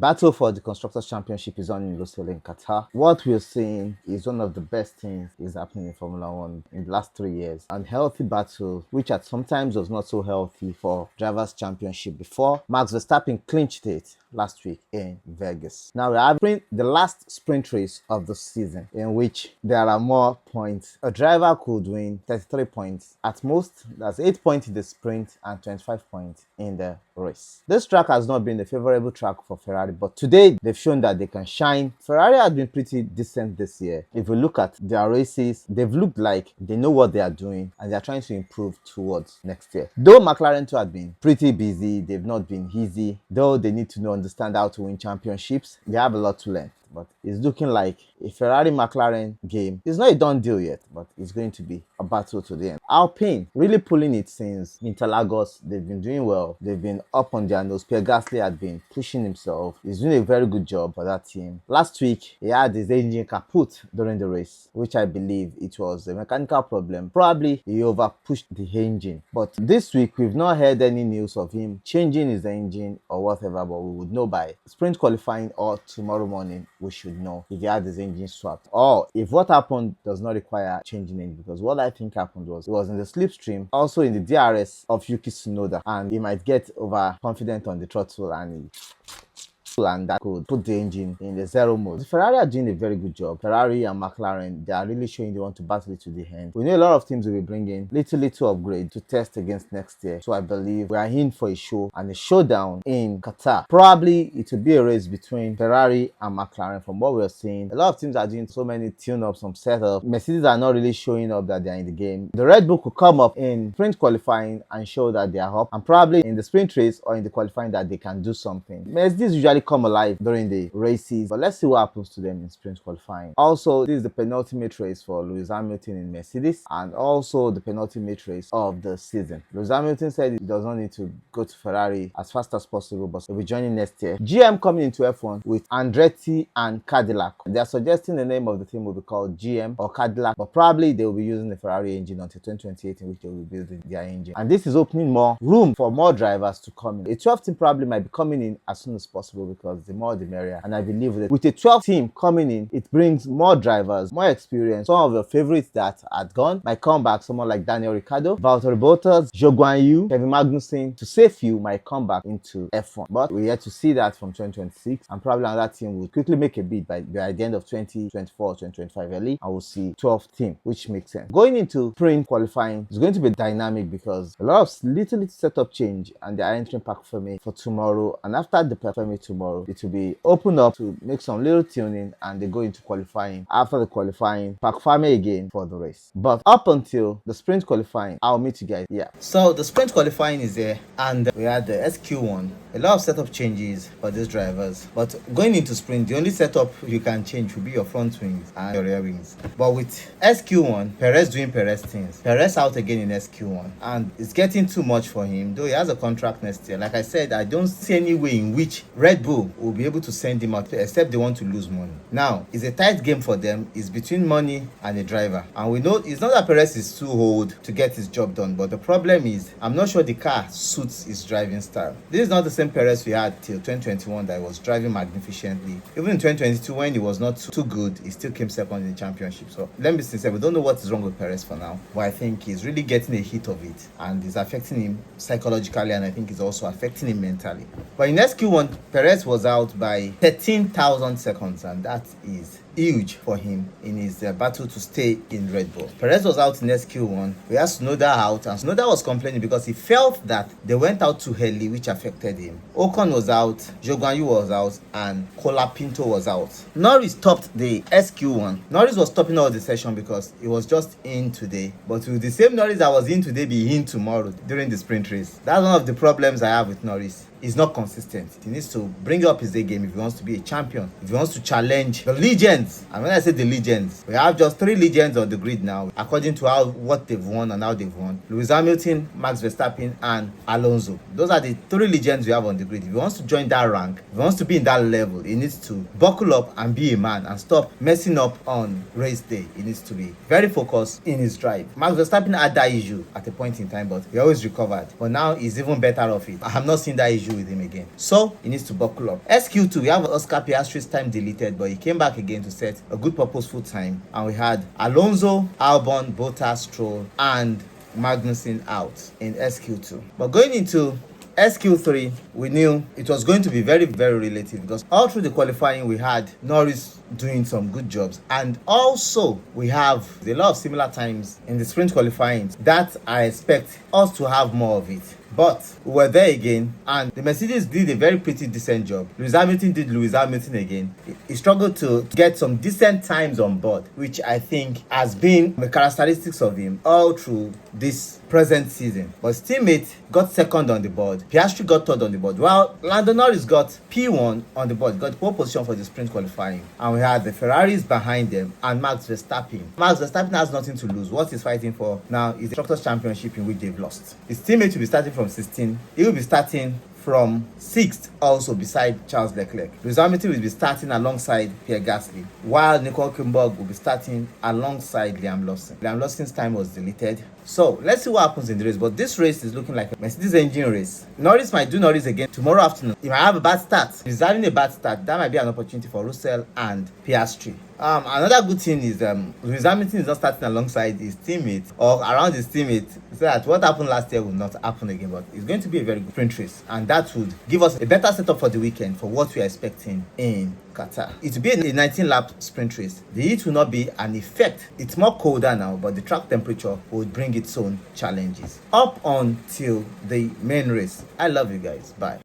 battle for the Constructors' Championship is on in Lusail in Qatar. What we're seeing is one of the best things is happening in Formula One in the last 3 years. Unhealthy battle, which at sometimes was not so healthy for Drivers' Championship before Max Verstappen clinched it last week in Vegas. Now we have the last sprint race of the season, in which there are more points. A driver could win 33 points at most. That's 8 points in the sprint and 25 points in the race. This track has not been a favorable track for Ferrari, but today they've shown that they can shine. Ferrari has been pretty decent this year. If we look at their races, they've looked like they know what they are doing and they are trying to improve towards next year. Though McLaren too had been pretty busy, they've not been easy. Though they need to understand how to win championships, they have a lot to learn. But it's looking like a Ferrari-McLaren game. It's not a done deal yet, but it's going to be a battle to the end. Alpine really pulling it since Interlagos. They've been doing well. They've been up on their nose. Pierre Gasly had been pushing himself. He's doing a very good job for that team. Last week, he had his engine kaput during the race, which I believe it was a mechanical problem. Probably he over pushed the engine. But this week, we've not heard any news of him changing his engine or whatever, but we would know by sprint qualifying or tomorrow morning. We should know if he had his engine swapped, or if what happened does not require changing engine, because what I think happened was it was in the slipstream, also in the DRS of Yuki Tsunoda, and he might get overconfident on the throttle and that could put the engine in the zero mode. The Ferrari are doing a very good job. Ferrari and McLaren, they are really showing they want to battle it to the end. We know a lot of teams will be bringing little upgrade to test against next year. So I believe we are in for a show and a showdown in Qatar. Probably it will be a race between Ferrari and McLaren. From what we're seeing, a lot of teams are doing so many tune-ups, some setup. Mercedes are not really showing up that they're in the game. The Red Bull could come up in sprint qualifying and show that they are up, and probably in the sprint race or in the qualifying that they can do something. Mercedes usually come alive during the races, but let's see what happens to them in sprint qualifying. Also, this is the penultimate race for Lewis Hamilton in Mercedes, and also the penultimate race of the season. Lewis Hamilton said he does not need to go to Ferrari as fast as possible, but he'll be joining next year. GM coming into F1 with Andretti and Cadillac. They are suggesting the name of the team will be called GM or Cadillac, but probably they will be using the Ferrari engine until 2028, in which they will be building their engine. And this is opening more room for more drivers to come in. A 12th team probably might be coming in as soon as possible, because the more the merrier. And I believe that with a 12 team coming in, it brings more drivers, more experience. Some of your favorites that had gone might come back. Someone like Daniel Ricciardo, Valtteri Bottas, Zhou Guanyu, Kevin Magnussen, to say few, might come back into F1. But we're yet to see that from 2026, and probably another team will quickly make a bid by the end of 2024, 2025 early, and we'll see 12 team, which makes sense. Going into sprint qualifying is going to be dynamic, because a lot of little setup change, and they are entering Parc Fermé for tomorrow, and after the Parc Fermé tomorrow, it will be open up to make some little tuning, and they go into qualifying. After the qualifying, Parc Fermé again for the race. But up until the sprint qualifying, I'll meet you guys. Yeah. So the sprint qualifying is there, and we had the SQ1. A lot of setup changes for these drivers. But going into sprint, the only setup you can change will be your front wings and your rear wings. But with SQ1, Perez doing Perez things. Perez out again in SQ1, and it's getting too much for him. Though he has a contract next year. Like I said, I don't see any way in which Red Bull will be able to send him out, except they want to lose money. Now, it's a tight game for them. It's between money and a driver. And we know it's not that Perez is too old to get his job done, but the problem is, I'm not sure the car suits his driving style. This is not the same Perez we had till 2021 that was driving magnificently. Even in 2022, when he was not too good, he still came second in the championship. So let me be sincere, we don't know what is wrong with Perez for now, but I think he's really getting a hit of it, and it's affecting him psychologically, and I think it's also affecting him mentally. But in SQ1, Perez was out by 13,000 seconds, and that is huge for him in his battle to stay in Red Bull. Perez was out in SQ1. We had Tsunoda out, and Tsunoda was complaining because he felt that they went out too early, which affected him. Ocon was out, Zhou Guanyu was out, and Colapinto was out. Norris topped the SQ1. Norris was topping all the session because he was just in today. But with the same Norris that was in today be in tomorrow during the sprint race. That's one of the problems I have with Norris. He's not consistent. He needs to bring up his A game if he wants to be a champion, if he wants to challenge the legends. And when I say the legends, we have just 3 legends on the grid now, according to what they've won and how they've won. Lewis Hamilton, Max Verstappen, and Alonso. Those are the 3 legends we have on the grid. If he wants to join that rank, if he wants to be in that level, he needs to buckle up and be a man and stop messing up on race day. He needs to be very focused in his drive. Max Verstappen had that issue at a point in time, but he always recovered. But now he's even better off it. I have not seen that issue do with him again. So he needs to buckle up. SQ2, we have Oscar Piastri's time deleted, but he came back again to set a good purposeful time. And we had Alonso, Albon, Bottas, Stroll, and Magnussen out in SQ2. But going into SQ3, we knew it was going to be very, very relative because all through the qualifying we had Norris doing some good jobs, and also we have a lot of similar times in the sprint qualifying that I expect us to have more of it. But we were there again, and the Mercedes did a very pretty decent job. Lewis Hamilton did Lewis Hamilton again. He struggled to get some decent times on board, which I think has been the characteristics of him all through this present season. But his teammate got second on the board. Piastri got third on the board, while Lando Norris got P1 on the board, got pole position for the sprint qualifying. And we had the Ferraris behind them and Max Verstappen. Max Verstappen has nothing to lose. What he's fighting for now is the Constructors' Championship, in which they've lost. His teammate will be starting from 16. He will be starting from 6th also beside Charles Leclerc. Lewis Hamilton will be starting alongside Pierre Gasly, while Nico Hülkenberg will be starting alongside Liam Lawson. Liam Lawson's time was deleted. So let's see what happens in the race. But this race is looking like a Mercedes engine race. Norris might do Norris again tomorrow afternoon. He might have a bad start. If he's having a bad start, that might be an opportunity for Russell and Piastri. Another good thing is Lewis Hamilton is not starting alongside his teammate or around his teammate, so that what happened last year will not happen again. But it's going to be a very good sprint race, and that would give us a better setup for the weekend for what we are expecting in Qatar. It will be a 19-lap sprint race. The heat will not be an effect. It's more colder now, but the track temperature will bring its own challenges up until the main race. I love you guys. Bye.